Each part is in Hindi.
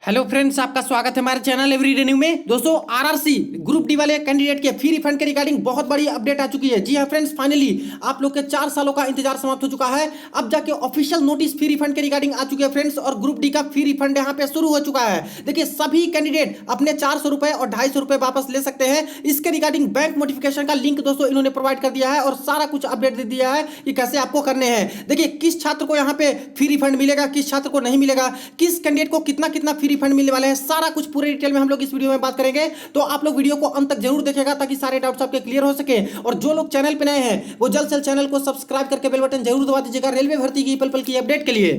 हेलो फ्रेंड्स, आपका स्वागत है हमारे चैनल एवरीडे न्यू में। दोस्तों, आरआरसी ग्रुप डी वाले कैंडिडेट के फ्री रिफंड के रिगार्डिंग बहुत बड़ी अपडेट आ चुकी है। जी हां फ्रेंड्स, फाइनली आप लोग के 4 सालों का इंतजार समाप्त हो चुका है। अब जाके ऑफिशियल नोटिस फ्री रिफंड के रिगार्डिंग आ चुकी है फ्रेंड्स, और ग्रुप डी का फ्री रिफंड यहाँ पे शुरू हो चुका है। देखिए, सभी कैंडिडेट अपने 400 रुपए और 250 रुपए वापस ले सकते हैं। इसके रिगार्डिंग बैंक नोटिफिकेशन का लिंक दोस्तों इन्होंने प्रोवाइड कर दिया है और सारा कुछ अपडेट दे दिया है कि कैसे आपको करने हैं। देखिए, किस छात्र को यहाँ पे फ्री रिफंड मिलेगा, किस छात्र को नहीं मिलेगा, किस कैंडिडेट को कितना कितना फ्री रिफंड मिलने वाले हैं, सारा कुछ पूरे डिटेल में हम लोग इस वीडियो में बात करेंगे। तो आप लोग वीडियो को अंत तक जरूर देखिएगा ताकि सारे डाउट्स आपके क्लियर हो सके। और जो लोग चैनल पे नए हैं वो जल्द से जल्द चैनल को सब्सक्राइब करके बेल बटन जरूर दबा दीजिएगा रेलवे भर्ती की पल पल की अपडेट के लिए।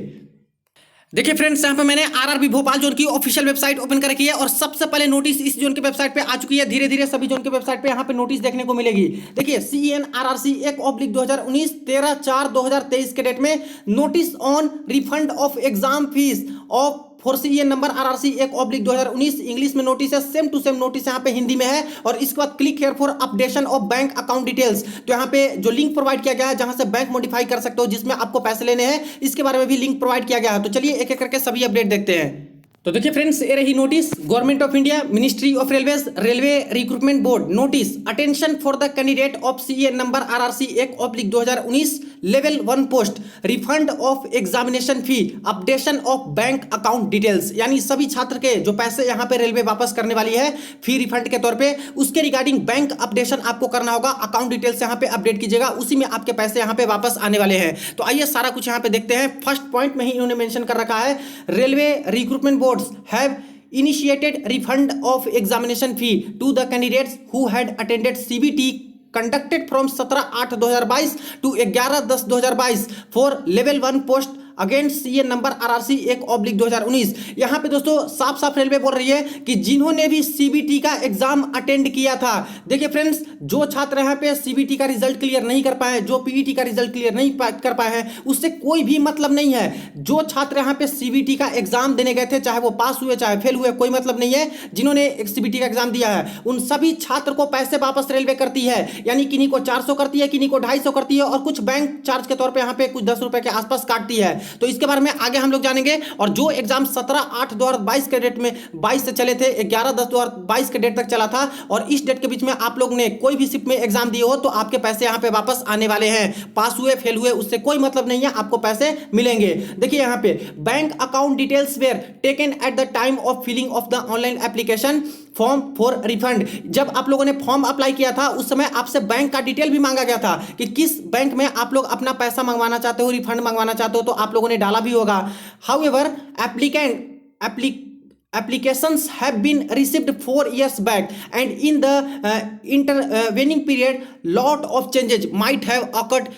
देखिए फ्रेंड्स, यहाँ पे मैंने आरआरबी भोपाल जोन की ऑफिशियल वेबसाइट ओपन कर रखी है और सबसे पहले नोटिस इस जोन की वेबसाइट पे आ चुकी है। धीरे धीरे सभी जोन की वेबसाइट पे यहाँ पे नोटिस देखने को मिलेगी। देखिए, CEN RRC 1/2019 13/4/2023 के डेट में notice on refund of exam fees of for CEN number RRC 1/2019 English में नोटिस है, सेम टू सेम नोटिस यहाँ पे हिंदी में है। और इसके बाद click here for updation of bank account details, तो यहाँ पे जो लिंक प्रोवाइड किया गया है जहां से बैंक मॉडिफाई कर सकते हो जिसमें आपको पैसे लेने हैं, इसके बारे में भी लिंक प्रोवाइड किया गया है। तो चलिए एक एक करके सभी अपडेट देखते हैं। तो देखिए फ्रेंड्स, ये रही notice. Government of India, ministry of railways, railway recruitment board notice attention for the candidate of CEN number RRC 1/2019 level 1 post refund of examination fee updation of bank account details, यानी सभी छात्र के जो पैसे यहाँ पे रेलवे वापस करने वाली है फी रिफंड के तौर पे, उसके रिगार्डिंग बैंक अपडेशन आपको करना होगा। अकाउंट डिटेल्स यहाँ पे अपडेट कीजिएगा, उसी में आपके पैसे यहाँ पे वापस आने वाले हैं। तो आइए सारा कुछ यहाँ पे देखते हैं। फर्स्ट पॉइंट में ही इन्होंने मेंशन कर रखा है, railway recruitment board have initiated refund of examination fee to the candidates who had attended CBT conducted from 17/8/2022 to 11/10/2022 for level 1 post against CEN number RRC 1/2019। यहाँ पे दोस्तों साफ साफ रेलवे बोल रही है कि जिन्होंने भी CBT का एग्जाम अटेंड किया था। देखिए फ्रेंड्स, जो छात्र यहाँ पे CBT का रिजल्ट क्लियर नहीं कर पाए, जो PET का रिजल्ट क्लियर नहीं कर पाए हैं, उससे कोई भी मतलब नहीं है। जो छात्र यहाँ पे CBT का एग्जाम देने गए थे, चाहे वो पास हुए चाहे फेल हुए, कोई मतलब नहीं है। जिन्होंने CBT का एग्जाम दिया है उन सभी छात्र को पैसे वापस रेलवे करती है, यानी किन्हीं को 400 करती है, किन्हीं को 250 करती है, और कुछ बैंक चार्ज के तौर पर यहाँ पे कुछ 10 रुपए के आसपास काटती है। तो इसके बारे में आगे हम लोग जानेंगे। और जो एग्जाम 17/8/2022 के डेट में 22 से चले थे, 11/10/2022 के डेट तक चला था, और इस डेट के बीच में आप लोग ने कोई भी शिफ्ट में एग्जाम दिए हो तो आपके पैसे यहां पे वापस आने वाले हैं। पास हुए फेल हुए उससे कोई मतलब नहीं है, आपको पैसे मिलेंगे। देखिए यहां पे bank account details were taken at the time of filling of the online application form for refund. जब आप लोगों ने फॉर्म अप्लाई किया था उस समय आपसे बैंक का डिटेल भी मांगा गया था कि किस बैंक में आप लोग अपना पैसा मंगवाना चाहते हो, रिफंड मंगवाना चाहते हो, तो आप लोगों ने डाला भी होगा। However applications have been received 4 years back and in the intervening period lot of changes might have occurred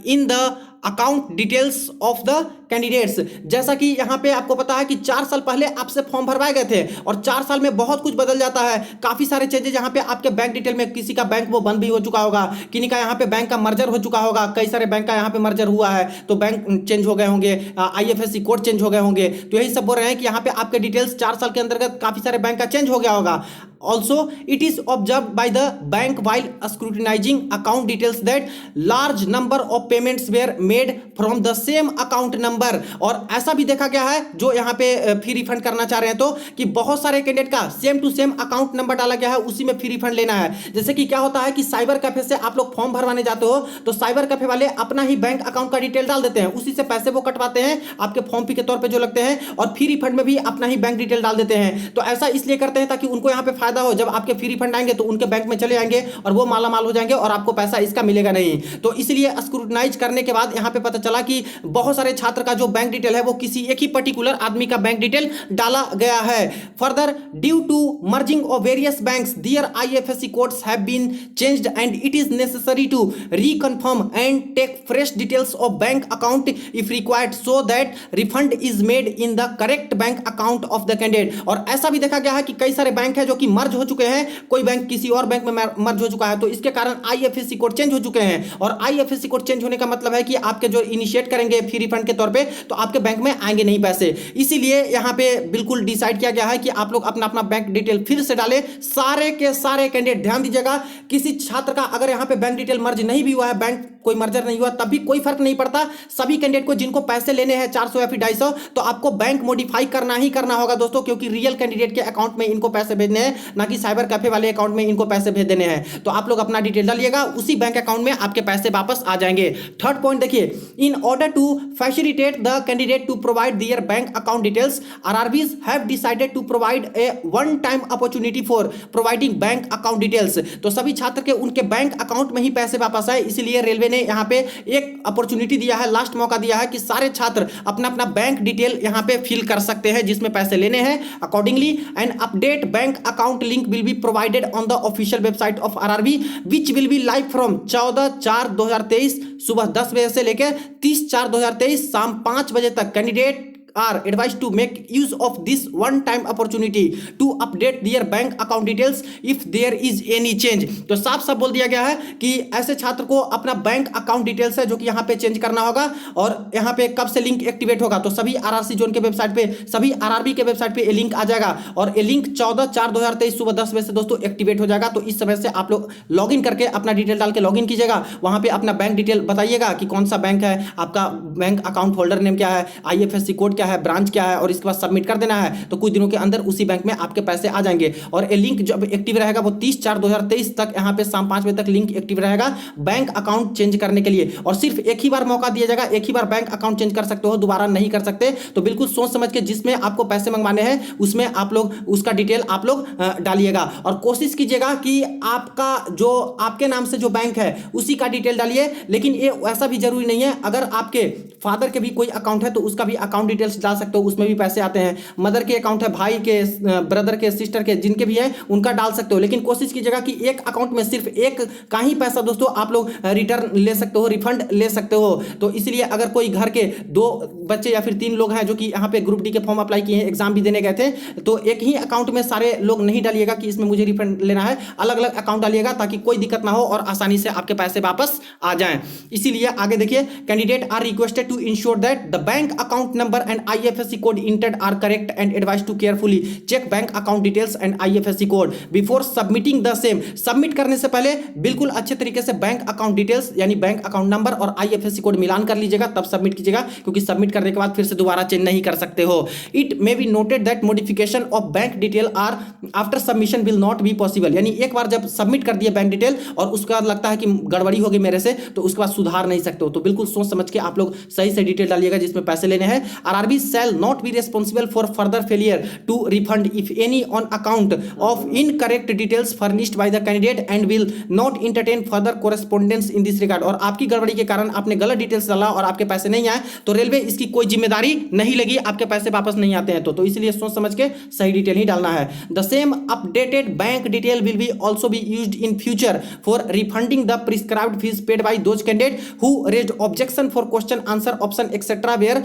in the account details of the candidates. जैसा कि यहाँ पे आपको पता है कि 4 साल पहले आपसे फॉर्म भरवाए गए थे और 4 साल में बहुत कुछ बदल जाता है। काफी सारे चेंजेस यहाँ पे आपके बैंक डिटेल में, किसी का बैंक वो बंद भी हो चुका होगा, किन्हीं का यहाँ पे बैंक का मर्जर हो चुका होगा, कई सारे बैंक का यहाँ पे मर्जर हुआ है तो बैंक चेंज हो गए होंगे, IFSC कोड चेंज हो गए होंगे। तो यही सब बोल रहे हैं कि यहाँ पे आपके डिटेल्स 4 साल के अंतर्गत काफी सारे बैंक का चेंज हो गया होगा। Also, it is observed by the bank while scrutinizing account details that large number of payments were made from the same account number। और ऐसा भी देखा गया है, जो यहाँ पे फी रिफंड करना चाह रहे हैं तो, कि बहुत सारे कैंडिडेट का same to same account number डाला गया है, उसी में फी रिफंड लेना है। जैसे कि क्या होता है कि साइबर कैफे से आप लोग फॉर्म भरवाने जाते हो तो साइबर कैफे वाले अपना ही बैंक अकाउंट का डिटेल डाल देते हैं, उसी से पैसे वो कटवाते हैं आपके फॉर्म फी के तौर पर जो लगते हैं, और फी रिफंड में भी अपना ही बैंक डिटेल डाल देते हैं। तो ऐसा इसलिए करते हैं ताकि उनको यहाँ पे फायदा हो, जब आपके फ्री रिफंड आएंगे तो उनके बैंक में चले आएंगे और वो माला माल हो जाएंगे और आपको पैसा इसका मिलेगा नहीं। तो इसलिए स्क्रूटनाइज करने के बाद यहाँ पे पता चला कि बहुत सारे छात्र का जो बैंक डिटेल है वो किसी एक ही पर्टिकुलर आदमी का बैंक डिटेल डाला गया है। Further, due to merging of various banks their IFSC codes have been changed and it is necessary to reconfirm and take fresh details of bank account if required so that refund is made in the correct bank account of the candidate. और ऐसा भी देखा गया है कि कई सारे बैंक है जो कि मर्ज हो चुके हैं, कोई बैंक किसी और बैंक में मर्ज हो चुका है, तो इसके कारण IFSC कोड चेंज हो चुके हैं। और IFSC कोड चेंज होने का मतलब है कि आपके जो इनिशिएट करेंगे फ्री रिफंड के तौर पे, तो आपके बैंक में आएंगे नहीं पैसे। इसीलिए यहाँ पे बिल्कुल डिसाइड किया गया है कि आप लोग अपना अपना बैंक डिटेल फिर से डालें। सारे के सारे कैंडिडेट ध्यान दीजिएगा, किसी छात्र का अगर यहाँ पे बैंक डिटेल मर्ज नहीं भी हुआ है, बैंक कोई मर्जर नहीं हुआ, तब भी कोई फर्क नहीं पड़ता। सभी कैंडिडेट को जिनको पैसे लेने हैं 400 या फिर 250, तो आपको बैंक मॉडिफाई करना ही करना होगा दोस्तों, क्योंकि रियल कैंडिडेट के अकाउंट में इनको पैसे भेजने हैं, ना कि साइबर कैफे वाले अकाउंट में इनको पैसे भेज देने हैं। तो आप लोग अपना डिटेल डालिएगा, उसी बैंक अकाउंट में आपके पैसे वापस आ जाएंगे। थर्ड पॉइंट देखिए, in order to facilitate the candidate to provide their bank account details, RRBs have decided to provide a one time opportunity for providing bank account details. तो सभी छात्र के उनके बैंक अकाउंट में ही पैसे वापस आए, इसलिए रेलवे ने यहाँ पे एक अपॉर्चुनिटी दिया है, लास्ट मौका दिया है कि सारे छात्र अपना अपना बैंक डिटेल यहाँ पे फिल कर सकते हैं जिसमें पैसे लेने हैं। Accordingly an update bank account link will be provided on the official website of RRB which will be live from 14/4/2023 सुबह 10 बजे से लेकर 30/4/2023 शाम 5 बजे तक। Candidate are advised to make use of this one time opportunity to update their bank account details if there is any change। तो साफ साफ बोल दिया गया है कि ऐसे छात्र को अपना बैंक अकाउंट डिटेल्स है जो कि यहाँ पे चेंज करना होगा, और यहाँ पे कब से लिंक एक्टिवेट होगा, तो सभी आरआरसी जोन के वेबसाइट पे, सभी आरआरबी के वेबसाइट पे ये लिंक आ जाएगा, और ये लिंक 14/4/2023 सुबह 10 बजे से दोस्तों एक्टिवेट हो जाएगा। तो इस समय से आप लोग लॉग इन करके अपना डिटेल डाल के लॉग इन कीजिएगा, वहां पे अपना बैंक डिटेल बताइएगा कि कौन सा बैंक है, आपका बैंक अकाउंट होल्डर नेम क्या है, आईएफएससी कोड क्या है, ब्रांच क्या है, और इसके बाद सबमिट कर देना है। तो कुछ दिनों के अंदर उसी बैंक में आपके पैसे आ जाएंगे, और ये लिंक जब एक्टिव रहेगा वो 30/4/2023 तक यहाँ पे शाम 5 बजे तक लिंक एक्टिव रहेगा बैंक अकाउंट चेंज करने के लिए। और सिर्फ एक ही बार मौका दिया जाएगा, एक ही बार बैंक अकाउंट चेंज कर सकते हो, दोबारा नहीं कर सकते। तो बिल्कुल सोच समझ के जिसमें आपको पैसे मंगवाने हैं उसमें आप लोग उसका डिटेल आप लोग डालिएगा, और कोशिश कीजिएगा कि आपका जो आपके नाम से जो बैंक है उसी का डिटेल डालिए। लेकिन ये ऐसा भी जरूरी नहीं है, अगर आपके फादर के भी कोई अकाउंट है तो उसका भी अकाउंट डिटेल्स डाल सकते हो, उसमें भी पैसे आते हैं। मदर के अकाउंट है, भाई के, ब्रदर के, सिस्टर के, जिनके भी है उनका डाल सकते हो। लेकिन कोशिश कीजिएगा कि एक अकाउंट में सिर्फ एक का ही पैसा दोस्तों आप लोग रिटर्न ले सकते हो, रिफंड ले सकते हो। तो इसलिए अगर कोई घर के 2 बच्चे या फिर 3 लोग हैं जो कि यहाँ पे ग्रुप डी के फॉर्म अप्लाई किए हैं, एग्जाम भी देने गए थे, तो एक ही अकाउंट में सारे लोग नहीं डालिएगा कि इसमें मुझे रिफंड लेना है, अलग अलग अकाउंट डालिएगा ताकि कोई दिक्कत ना हो और आसानी से आपके पैसे वापस आ जाएं। इसीलिए आगे देखिए, candidate are requested to ensure that the bank account number and IFSC code entered are correct and advised to carefully check bank account details and IFSC code before submitting the same। Submit करने से पहले बिल्कुल अच्छे तरीके से बैंक अकाउंट डिटेल्स यानी बैंक अकाउंट नंबर और IFSC कोड मिलान कर लीजिएगा, तब सबमिट कीजिएगा, क्योंकि सबमिट करने के बाद फिर से दोबारा चेंज नहीं कर सकते हो। It may be noted that modification of bank detail are after submission will not be possible. यानी एक बार जब सबमिट कर दिया बैंक डिटेल और उसके बाद लगता है कि गड़बड़ी होगी मेरे से, तो उसके बाद सुधार नहीं सकते हो। तो बिल्कुल सोच समझ के आप लोग सही से डिटेल डालिएगा जिसमें पैसे लेने हैं। RRB shall not be responsible for further failure to refund if any on account of incorrect details furnished by the candidate and will not entertain further correspondence in this regard। और आपकी गड़बड़ी के कारण आपने गलत डिटेल्स डाला और आपके पैसे नहीं आए तो रेलवे इसकी कोई जिम्मेदारी नहीं लगी, आपके पैसे वापस नहीं आते हैं तो इसलिए सोच समझ के सही डिटेल ही डालना है। The same updated bank detail will be also be used in future for refunding the prescribed fees paid by those candidates who raised objection for question answer option etc were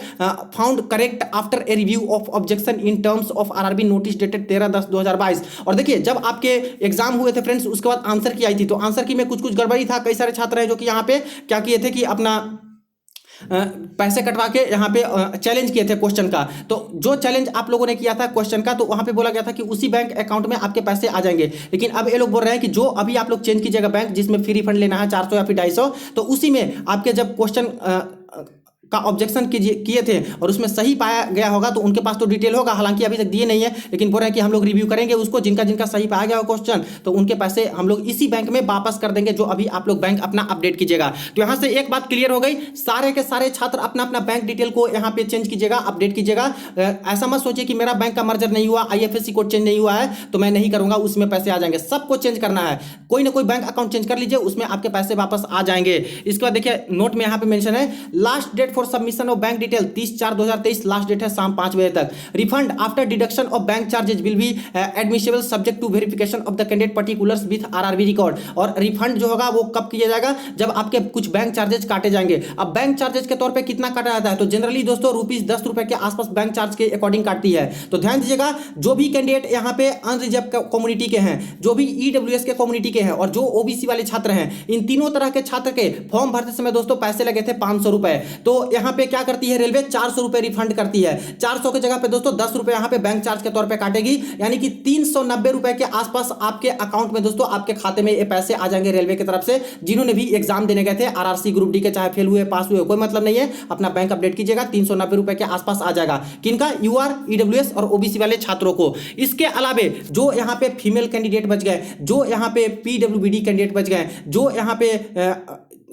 found correct after a review of objection in terms of RRB notice dated 13/10/2022। और देखिए, जब आपके एग्जाम हुए थे फ्रेंड्स, उसके बाद आंसर की आई थी, तो आंसर की में कुछ गड़बड़ी था। कई सारे छात्र हैं जो कि यहाँ पे क्या किए थे कि अपना पैसे कटवा के यहाँ पे चैलेंज किए थे क्वेश्चन का। तो जो चैलेंज आप लोगों ने किया था क्वेश्चन का, तो वहाँ पे बोला गया था कि उसी बैंक अकाउंट में आपके पैसे आ जाएंगे। लेकिन अब ये लोग बोल रहे हैं कि जो अभी आप लोग चेंज कीजिएगा बैंक जिसमें फ्री रिफंड लेना है 400 या फिर 250, तो उसी में आपके जब क्वेश्चन का ऑब्जेक्शन किए थे और उसमें सही पाया गया होगा तो उनके पास तो डिटेल होगा, हालांकि अभी तक दिए नहीं है, लेकिन बोल रहे हैं कि हम लोग रिव्यू करेंगे उसको, जिनका जिनका सही पाया गया हो क्वेश्चन तो उनके पैसे हम लोग इसी बैंक में वापस कर देंगे जो अभी आप लोग बैंक अपना अपडेट कीजिएगा। तो यहाँ से एक बात क्लियर हो गई, सारे के सारे छात्र अपना अपना बैंक डिटेल को यहाँ पे चेंज कीजिएगा, अपडेट कीजिएगा। ऐसा मत सोचिए कि मेरा बैंक का मर्जर नहीं हुआ, आईएफएससी कोड चेंज नहीं हुआ है तो मैं नहीं करूंगा, उसमें पैसे आ जाएंगे। सबको चेंज करना है, कोई ना कोई बैंक अकाउंट चेंज कर लीजिए, उसमें आपके पैसे वापस आ जाएंगे। इसके बाद देखिए नोट में यहाँ पे मेंशन है, last date for submission of bank detail 30/4/2023, last date है शाम 5 बजे तक। Refund after deduction of bank charges will be admissible subject to verification of the candidate particulars with RRB record. और रिफंड जो होगा वो कब किया जाएगा, जब आपके कुछ बैंक चार्जेज काटे जाएंगे। अब बैंक चार्जेज के तौर पे कितना काटा जाता है, तो जनरली दोस्तों ₹10 के आसपास बैंक चार्ज के अकॉर्डिंग काटती है। तो ध्यान दीजिएगा, जो भी कैंडिडेट यहाँ पे अनरिजर्व कम्युनिटी के हैं, जो भी ईडब्ल्यूएस के कम्युनिटी के हैं और जो ओबीसी वाले छात्र हैं, इन तीनों तरह के छात्र के फॉर्म भरते समय दोस्तों पैसे लगे थे ₹500। तो यहाँ पे क्या करती है रेलवे, 400 रुपए रिफंड करती है। 400 की जगह पे दोस्तों 10 रुपए यहाँ पे बैंक चार्ज के तौर पे काटेगी, यानी कि 390 रुपए के आसपास आपके अकाउंट में दोस्तों, आपके खाते में ये पैसे आ जाएंगे रेलवे की तरफ से। जिन्होंने भी एग्जाम देने गए थे आरआरसी ग्रुप डी के, चाहे फेल हुए पास हुए, कोई मतलब नहीं है, अपना बैंक अपडेट कीजिएगा, 390 रुपए के आसपास आ जाएगा। किनका, यूआर, ईडब्ल्यूएस और ओबीसी वाले छात्रों को। इसके अलावे जो यहाँ पे फीमेल कैंडिडेट बच गए, जो यहाँ पे पीडब्ल्यूबीडी कैंडिडेट बच गए, जो यहाँ पे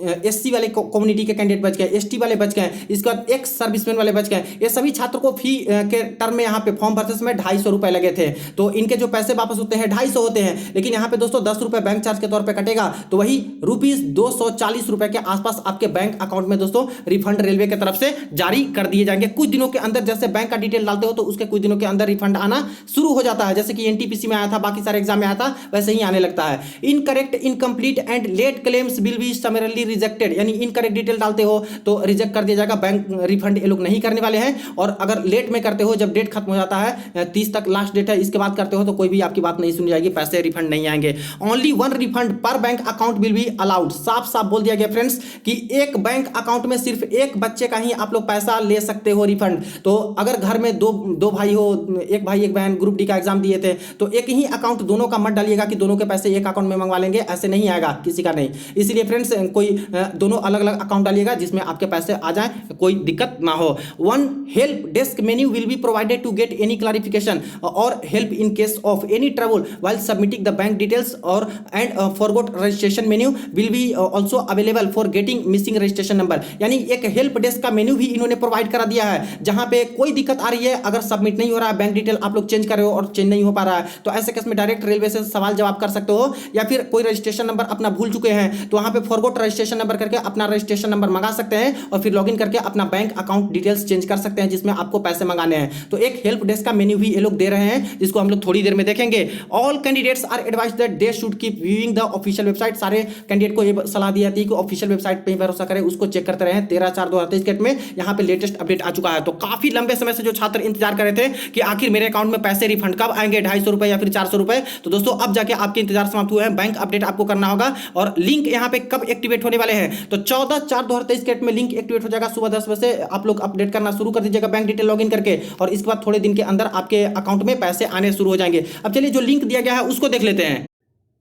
एससी वाले कम्युनिटी के कैंडिडेट बच गए, एसटी वाले बच गए, इसके बाद एक्स सर्विसमैन वाले बच गए, ये सभी छात्रों को फी के टर्म में यहाँ पे फॉर्म भरते समय 250 रुपए लगे थे, तो इनके जो पैसे वापस होते हैं 250 होते हैं। लेकिन यहाँ पे दोस्तों 10 रुपए बैंक चार्ज के तौर पे कटेगा, तो वही ₹240 रुपए के आसपास आपके बैंक अकाउंट में दोस्तों रिफंड रेलवे की तरफ से जारी कर दिए जाएंगे कुछ दिनों के अंदर। जैसे बैंक का डिटेल डालते हो तो उसके कुछ दिनों के अंदर रिफंड आना शुरू हो जाता है, जैसे कि एनटीपीसी में आया था, बाकी सारे एग्जाम में आया था, वैसे ही आने लगता है। Incorrect, incomplete and let claims will be समरली rejected, यानी इनकरेक्ट डिटेल डालते हो तो रिजेक्ट कर दिया जाएगा, बैंक रिफंड ये लोग नहीं करने वाले हैं। और अगर लेट में करते हो, जब डेट खत्म हो जाता है, 30 तक लास्ट डेट है, इसके बाद करते हो तो कोई भी आपकी बात नहीं सुनी जाएगी, पैसे रिफंड नहीं आएंगे। ओनली वन रिफंड पर bank account will be allowed, साफ साफ बोल दिया गया फ्रेंड्स कि एक बैंक अकाउंट में सिर्फ एक बच्चे का ही आप लोग पैसा ले सकते हो रिफंड। तो अगर घर में दो भाई हो, एक भाई एक बहन ग्रुप डी का एग्जाम दिए थे, तो एक ही अकाउंट दोनों का मत डालिएगा कि दोनों के पैसे एक अकाउंट में मंगवा लेंगे, ऐसे नहीं आएगा किसी का नहीं। इसलिए फ्रेंड्स कोई दोनों अलग अलग अकाउंट डालिएगा जिसमें आपके पैसे आ जाएं, कोई दिक्कत ना हो। One help desk menu will be provided to get any clarification और help in case of any trouble while submitting the bank details और and forgot registration menu will be also available for getting missing registration number, यानी एक हेल्प डेस्क का मेन्यू भी इन्होंने प्रोवाइड करा दिया है, जहां पे कोई दिक्कत आ रही है, अगर सबमिट नहीं हो रहा है बैंक डिटेल, आप लोग चेंज कर रहे हो और चेंज नहीं हो पा रहा है, तो ऐसे केस में डायरेक्ट रेलवे से सवाल जवाब कर सकते हो। या फिर कोई रजिस्ट्रेशन नंबर अपना भूल चुके हैं तो वहां पे फॉरगॉट रजिस्ट्रेशन नंबर करके अपना रजिस्ट्रेशन नंबर मंगा सकते हैं और फिर लॉगिन करके अपना बैंक अकाउंट डिटेल्स चेंज कर सकते हैं जिसमें आपको पैसे मंगाने हैं। तो एक हेल्प डेस्क का मेन्यू भी ये लोग दे रहे हैं, जिसको हम लोग थोड़ी देर में देखेंगे। All candidates are advised that they should keep viewing the official website, सारे कैंडिडेट को ये सलाह दी जाती है कि ऑफिशियल वेबसाइट पे ही भरोसा करें, उसको चेक करते रहे। 13/4/2023 डेट में यहाँ पे लेटेस्ट अपडेट आ चुका है। तो काफी लंबे समय से जो छात्र इंतजार कर रहे थे कि आखिर मेरे अकाउंट में पैसे रिफंड कब आएंगे, 250 रुपए या फिर 400 रुपए, तो दोस्तों अब जाके आपके इंतजार समाप्त हुए हैं। बैंक अपडेट आपको करना होगा और लिंक यहाँ पे कब एक्टिवेट होने वाले हैं, तो 14/4/2023 डेट में लिंक एक्टिवेट हो जाएगा। सुबह 10 बजे आप लोग अपडेट करना शुरू कर दीजिएगा बैंक डिटेल लॉगिन करके, और इसके बाद थोड़े दिन के अंदर आपके अकाउंट में पैसे आने शुरू हो जाएंगे। अब चलिए जो लिंक दिया गया है उसको देख लेते हैं।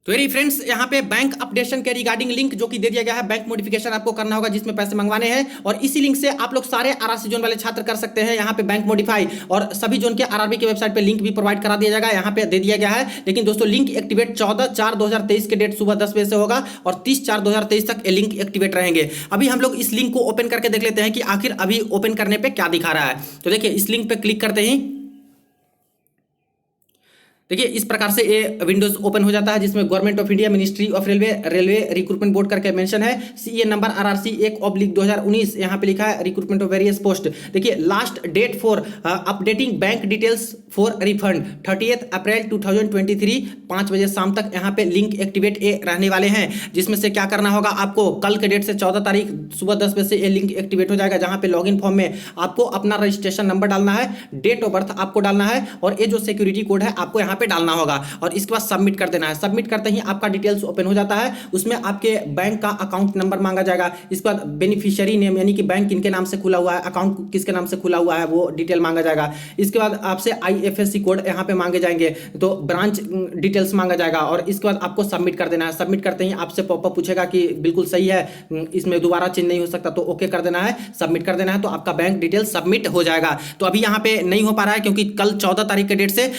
तो वेरी फ्रेंड्स, यहाँ पे बैंक अपडेशन के रिगार्डिंग लिंक जो कि दे दिया गया है, बैंक मॉडिफिकेशन आपको करना होगा जिसमें पैसे मंगवाने हैं, और इसी लिंक से आप लोग सारे आरआरसी जोन वाले छात्र कर सकते हैं यहाँ पे बैंक मॉडिफाई, और सभी जोन के आरआरबी की वेबसाइट पे लिंक भी प्रोवाइड करा दिया जाएगा, यहाँ पे दे दिया गया है। लेकिन दोस्तों लिंक एक्टिवेट 14/4/2023 के डेट सुबह 10 बजे से होगा और 30/4/2023 तक ये लिंक एक्टिवेट रहेंगे। अभी हम लोग इस लिंक को ओपन करके देख लेते हैं कि आखिर अभी ओपन करने पर क्या दिखा रहा है। तो देखिए इस लिंक पे क्लिक करते ही देखिए इस प्रकार से ये विंडोज ओपन हो जाता है, जिसमें government of India, ministry of railway recruitment board करके मेंशन है, सीए नंबर RRC 1/2019, यहाँ पे लिखा है रिक्रूटमेंट ऑफ वेरियस पोस्ट। देखिए last date for updating bank details for refund 30 April 2023, 5 बजे शाम तक यहाँ पे लिंक एक्टिवेट ये रहने वाले हैं, जिसमें से क्या करना होगा आपको, कल के डेट से 14 तारीख सुबह 10 बजे से ये लिंक एक्टिवेट हो जाएगा, जहाँ पे लॉगिन फॉर्म में आपको अपना रजिस्ट्रेशन नंबर डालना है, डेट ऑफ बर्थ आपको डालना है, और ये जो सिक्योरिटी कोड है आपको यहाँ पे डालना होगा, और इसके बाद सबमिट कर देना है। सबमिट करते ही आपका डिटेल्स ओपन हो जाता है, उसमें आपके बैंक का अकाउंट नंबर मांगा जाएगा, इसके बाद बेनिफिशियरी नेम यानी कि बैंक किनके नाम से खुला हुआ है, अकाउंट किसके नाम से खुला हुआ है वो डिटेल मांगा जाएगा, इसके बाद आपसे IFSC कोड यहाँ पे मांगे जाएंगे, तो ब्रांच डिटेल्स मांगा जाएगा, और इसके बाद आपको सबमिट कर देना है। सबमिट करते ही आपसे पॉपअप पूछेगा कि बिल्कुल सही है, इसमें दोबारा चेंज नहीं हो सकता, तो ओके कर देना है, सबमिट कर देना है, तो आपका बैंक डिटेल सबमिट हो जाएगा। तो अभी यहाँ पे नहीं हो पा रहा है क्योंकि कल 14 तारीख के डेट से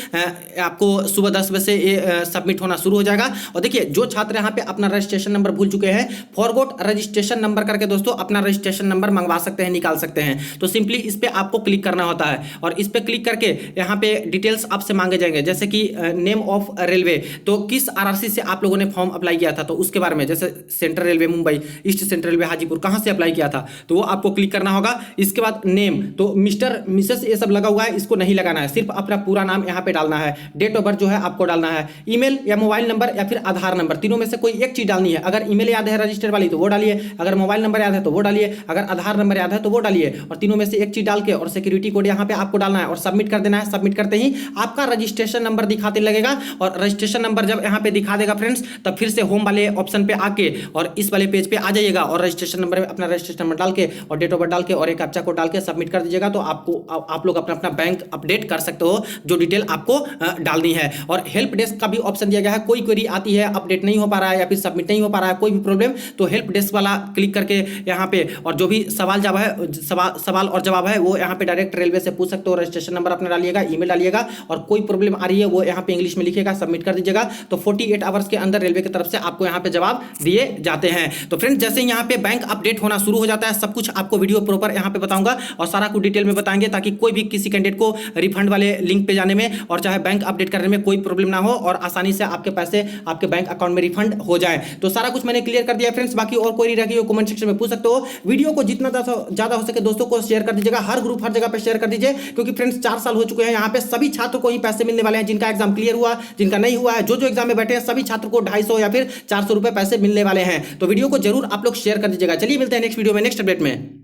आपको सुबह 10 बजे से ये सबमिट होना शुरू हो जाएगा। और देखिए जो छात्र यहाँ पे अपना रजिस्ट्रेशन नंबर भूल चुके हैं, फॉरगॉट रजिस्ट्रेशन नंबर करके दोस्तों अपना रजिस्ट्रेशन नंबर मंगवा सकते हैं, निकाल सकते हैं। तो सिंपली इस पे आपको क्लिक करना होता है, और इस पे क्लिक करके यहाँ पे डिटेल्स आपसे मांगे जाएंगे, जैसे कि नेम ऑफ रेलवे, तो किस RRC से आप लोगों ने फॉर्म अप्लाई किया था, तो उसके बारे में, जैसे central railway Mumbai, east central railway Hajipur, कहाँ से अप्लाई किया था, तो वो आपको क्लिक करना होगा। इसके बाद नेम, तो मिस्टर मिसेस ये सब लगा हुआ है, इसको नहीं लगाना है, सिर्फ अपना पूरा नाम यहाँ पे डालना है। डेट ऑफ बर्थ जो है आपको डालना है। ईमेल या मोबाइल नंबर या फिर आधार नंबर, तीनों में से कोई एक चीज डालनी है। अगर ईमेल याद है रजिस्टर्ड वाली तो वो डालिए, अगर मोबाइल नंबर याद है तो वो डालिए, अगर आधार नंबर याद है तो वो डालिए, और तीनों में से एक चीज डाल के और सिक्योरिटी कोड यहाँ पे आपको डालना है और सबमिट कर देना है। सबमिट करते ही आपका रजिस्ट्रेशन नंबर दिखाते लगेगा, और रजिस्ट्रेशन नंबर जब यहाँ पे दिखा देगा फ्रेंड्स, तब फिर से होम वाले ऑप्शन पे आके और इस वाले पेज पे आ जाइएगा और रजिस्ट्रेशन नंबर में अपना रजिस्ट्रेशन नंबर डाल के और डेट ऑफ बर्थ डाल के और एक कैप्चा कोड डाल के सबमिट कर दीजिएगा। तो आपको आप लोग अपना अपना बैंक अपडेट कर सकते हो, जो डिटेल आपको डालनी है। और हेल्प डेस्क का भी ऑप्शन दिया गया है, कोई क्वेरी आती है, अपडेट नहीं हो पा रहा है या फिर सबमिट नहीं हो पा रहा है, कोई भी प्रॉब्लम, तो हेल्प डेस्क वाला क्लिक करके यहाँ पे और जो भी सवाल जवाब है, सवाल और जवाब है वो यहाँ पे डायरेक्ट रेलवे से पूछ सकते हो। रजिस्ट्रेशन नंबर अपना डालिएगा, ईमेल डालिएगा, और कोई प्रॉब्लम आ रही है वो यहाँ पे इंग्लिश में लिखिएगा, सबमिट कर दीजिएगा। तो 48 आवर्स के अंदर रेलवे की तरफ से आपको यहाँ पे जवाब दिए जाते हैं। तो फ्रेंड्स जैसे यहाँ पे बैंक अपडेट होना शुरू हो जाता है, सब कुछ आपको वीडियो प्रॉपर यहाँ पे बताऊंगा और सारा कुछ डिटेल में बताएंगे, ताकि कोई भी किसी कैंडिडेट को रिफंड वाले लिंक पे जाने में और चाहे बैंक अपडेट करने में कोई प्रॉब्लम ना हो और आसानी से आपके पैसे आपके बैंक अकाउंट में रिफंड हो जाए। तो सारा कुछ मैंने क्लियर कर दिया फ्रेंड्स। बाकी और कोई रही हो कमेंट सेक्शन में पूछ सकते हो। वीडियो को जितना ज्यादा हो सके दोस्तों को शेयर कर दीजिएगा, हर ग्रुप हर जगह पे शेयर कर दीजिए, क्योंकि फ्रेंड्स 4 साल हो चुके हैं, यहाँ पे सभी छात्र को ही पैसे मिलने वाले हैं, जिनका एग्जाम क्लियर हुआ, जिनका नहीं हुआ है, जो एग्जाम में बैठे हैं, सभी छात्र को 250 या फिर 400 रुपए पैसे मिलने वाले हैं। तो वीडियो को जरूर आप लोग शेयर कर दीजिएगा। चलिए मिलते हैं नेक्स्ट वीडियो में नेक्स्ट अपडेट में।